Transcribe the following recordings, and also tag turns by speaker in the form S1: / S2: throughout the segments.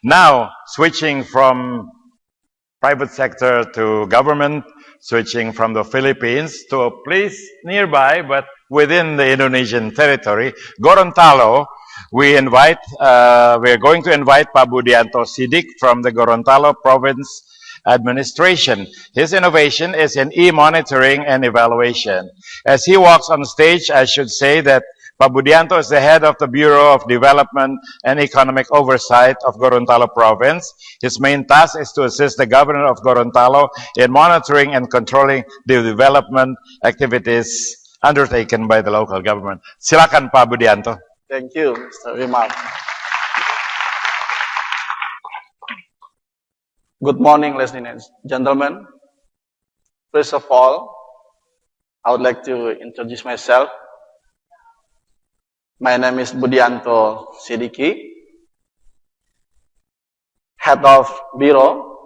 S1: Now, switching from private sector to government, switching from the Philippines to a place nearby, but within the Indonesian territory, Gorontalo, we're going to invite Pak Budianto Sidik from the Gorontalo Province Administration. His innovation is in e-monitoring and evaluation. As he walks on stage, I should say that Pak Budianto is the head of the Bureau of Development and Economic Oversight of Gorontalo Province. His main task is to assist the governor of Gorontalo in monitoring and controlling the development activities undertaken by the local government. Silakan Pak Budianto.
S2: Thank you, Mr. Wimal. Good morning, ladies and gentlemen. First of all, I would like to introduce myself. My name is Budianto Sidiki, Head of Bureau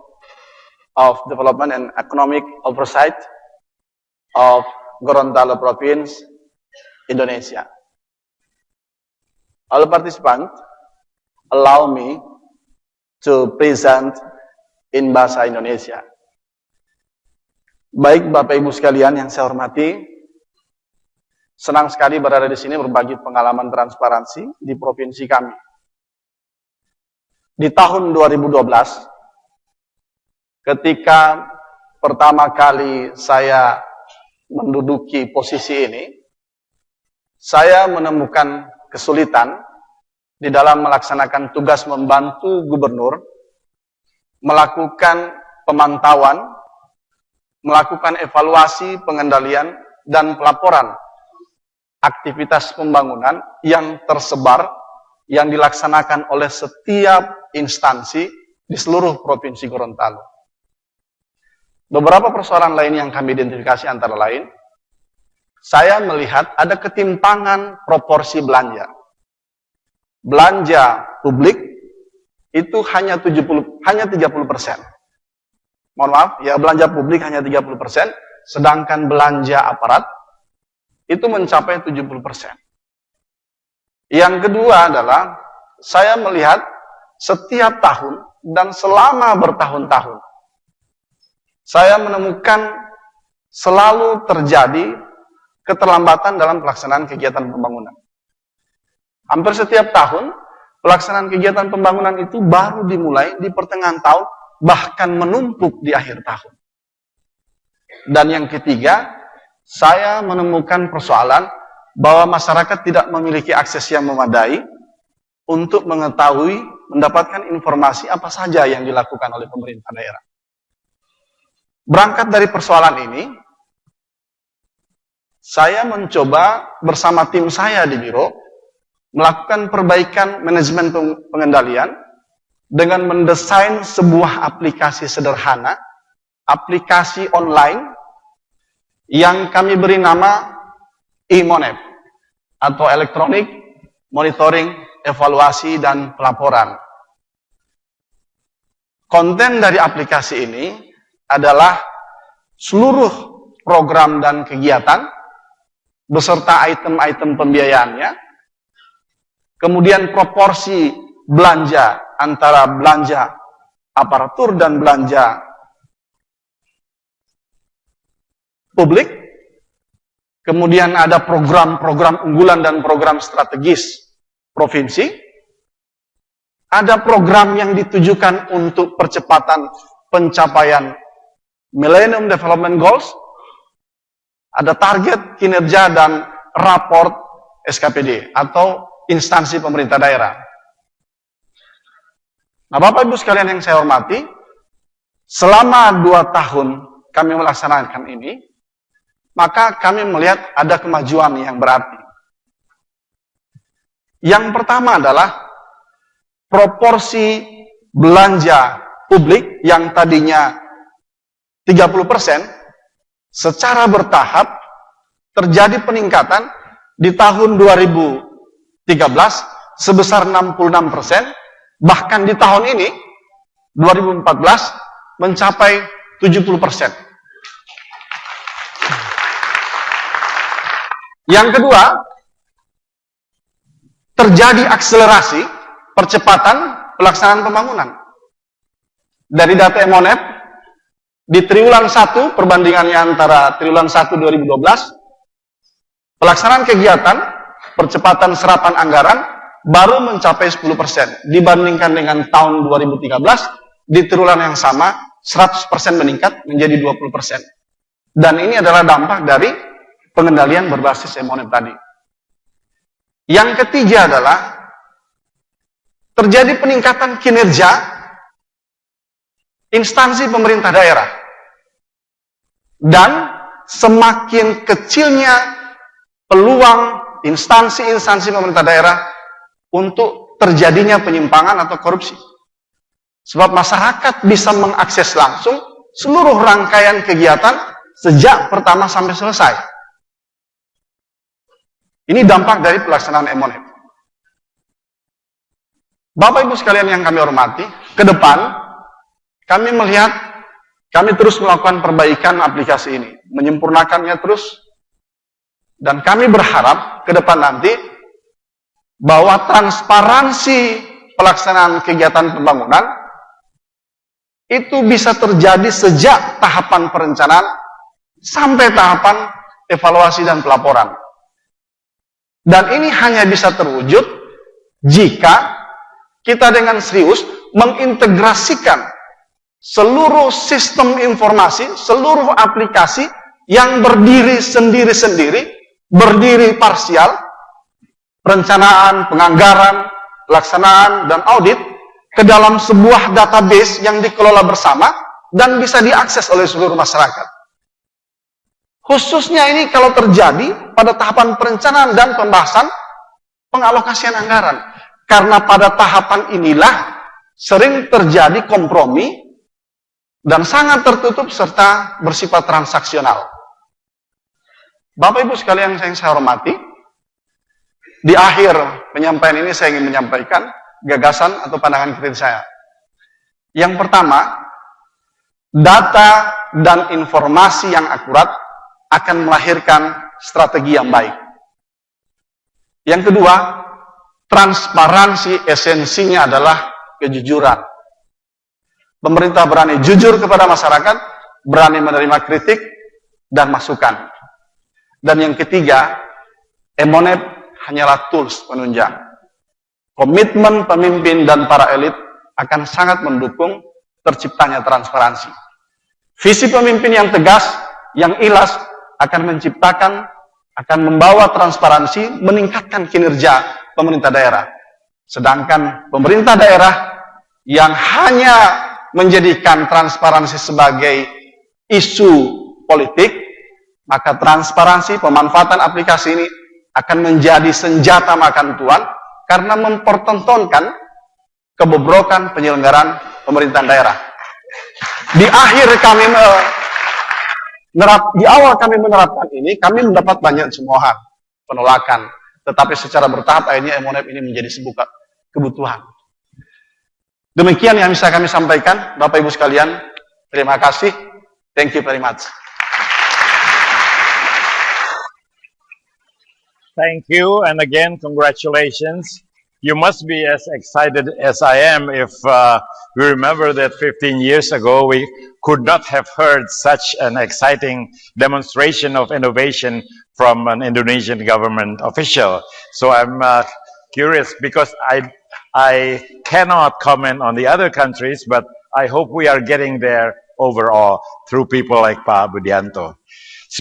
S2: of Development and Economic Oversight of Gorontalo Province, Indonesia. All participants, allow me to present in bahasa Indonesia. Baik Bapak Ibu sekalian yang saya hormati, senang sekali berada di sini berbagi pengalaman transparansi di provinsi kami. Di tahun 2012, ketika pertama kali saya menduduki posisi ini, saya menemukan kesulitan di dalam melaksanakan tugas membantu gubernur melakukan pemantauan, melakukan evaluasi, pengendalian, dan pelaporan aktivitas pembangunan yang tersebar, yang dilaksanakan oleh setiap instansi di seluruh Provinsi Gorontalo. Beberapa persoalan lain yang kami identifikasi antara lain, saya melihat ada ketimpangan proporsi belanja. Belanja publik itu hanya 30%. Mohon maaf, ya belanja publik hanya 30%, sedangkan belanja aparat itu mencapai 70%. Yang kedua adalah, saya melihat setiap tahun dan selama bertahun-tahun, saya menemukan selalu terjadi keterlambatan dalam pelaksanaan kegiatan pembangunan. Hampir setiap tahun, pelaksanaan kegiatan pembangunan itu baru dimulai di pertengahan tahun, bahkan menumpuk di akhir tahun. Dan yang ketiga, saya menemukan persoalan bahwa masyarakat tidak memiliki akses yang memadai untuk mengetahui, mendapatkan informasi apa saja yang dilakukan oleh pemerintah daerah. Berangkat dari persoalan ini, saya mencoba bersama tim saya di Biro melakukan perbaikan manajemen pengendalian dengan mendesain sebuah aplikasi sederhana, aplikasi online yang kami beri nama e-Monep atau Electronic Monitoring, Evaluasi, dan Pelaporan. Konten dari aplikasi ini adalah seluruh program dan kegiatan beserta item-item pembiayaannya, kemudian proporsi belanja antara belanja aparatur dan belanja publik, kemudian ada program-program unggulan dan program strategis provinsi, ada program yang ditujukan untuk percepatan pencapaian Millennium Development Goals, ada target kinerja dan raport SKPD atau instansi pemerintah daerah. Nah, Bapak Ibu sekalian yang saya hormati, selama 2 tahun kami melaksanakan ini, maka kami melihat ada kemajuan yang berarti. Yang pertama adalah proporsi belanja publik yang tadinya 30%, secara bertahap terjadi peningkatan di tahun 2013 sebesar 66%, bahkan di tahun ini 2014 mencapai 70%. Yang kedua, terjadi akselerasi percepatan pelaksanaan pembangunan. Dari data Emonep, di triwulan 1, perbandingannya antara triwulan 1 2012, pelaksanaan kegiatan percepatan serapan anggaran baru mencapai 10% dibandingkan dengan tahun 2013 di triwulan yang sama 100% meningkat menjadi 20%. Dan ini adalah dampak dari pengendalian berbasis Emonep tadi. Yang ketiga adalah terjadi peningkatan kinerja instansi pemerintah daerah. Dan semakin kecilnya peluang instansi-instansi pemerintah daerah untuk terjadinya penyimpangan atau korupsi. Sebab masyarakat bisa mengakses langsung seluruh rangkaian kegiatan sejak pertama sampai selesai. Ini dampak dari pelaksanaan Emonep. Bapak Ibu sekalian yang kami hormati, ke depan kami melihat kami terus melakukan perbaikan aplikasi ini, menyempurnakannya terus, dan kami berharap ke depan nanti bahwa transparansi pelaksanaan kegiatan pembangunan itu bisa terjadi sejak tahapan perencanaan sampai tahapan evaluasi dan pelaporan. Dan ini hanya bisa terwujud jika kita dengan serius mengintegrasikan seluruh sistem informasi, seluruh aplikasi yang berdiri sendiri-sendiri, berdiri parsial, perencanaan, penganggaran, pelaksanaan, dan audit ke dalam sebuah database yang dikelola bersama dan bisa diakses oleh seluruh masyarakat. Khususnya ini kalau terjadi pada tahapan perencanaan dan pembahasan pengalokasian anggaran. Karena pada tahapan inilah sering terjadi kompromi dan sangat tertutup serta bersifat transaksional. Bapak Ibu sekalian yang saya hormati, di akhir penyampaian ini saya ingin menyampaikan gagasan atau pandangan kritis saya. Yang pertama, data dan informasi yang akurat akan melahirkan strategi yang baik. Yang kedua, transparansi esensinya adalah kejujuran. Pemerintah berani jujur kepada masyarakat, berani menerima kritik dan masukan. Dan yang ketiga, Emonep hanyalah tools penunjang. Komitmen pemimpin dan para elit akan sangat mendukung terciptanya transparansi. Visi pemimpin yang tegas, yang ikhlas akan menciptakan, akan membawa transparansi, meningkatkan kinerja pemerintah daerah. Sedangkan pemerintah daerah yang hanya menjadikan transparansi sebagai isu politik, maka transparansi pemanfaatan aplikasi ini akan menjadi senjata makan tuan karena mempertontonkan kebobrokan penyelenggaraan pemerintahan daerah. Di awal kami menerapkan ini, kami mendapat banyak cemoohan, penolakan. Tetapi secara bertahap akhirnya Emonep ini menjadi sebuah kebutuhan. Demikian yang bisa kami sampaikan, Bapak Ibu sekalian. Terima kasih. Thank you very much.
S1: Thank you, and again, congratulations. You must be as excited as I am if we remember that 15 years ago we could not have heard such an exciting demonstration of innovation from an Indonesian government official. So I'm curious because I cannot comment on the other countries, but I hope we are getting there overall through people like Pak Budianto.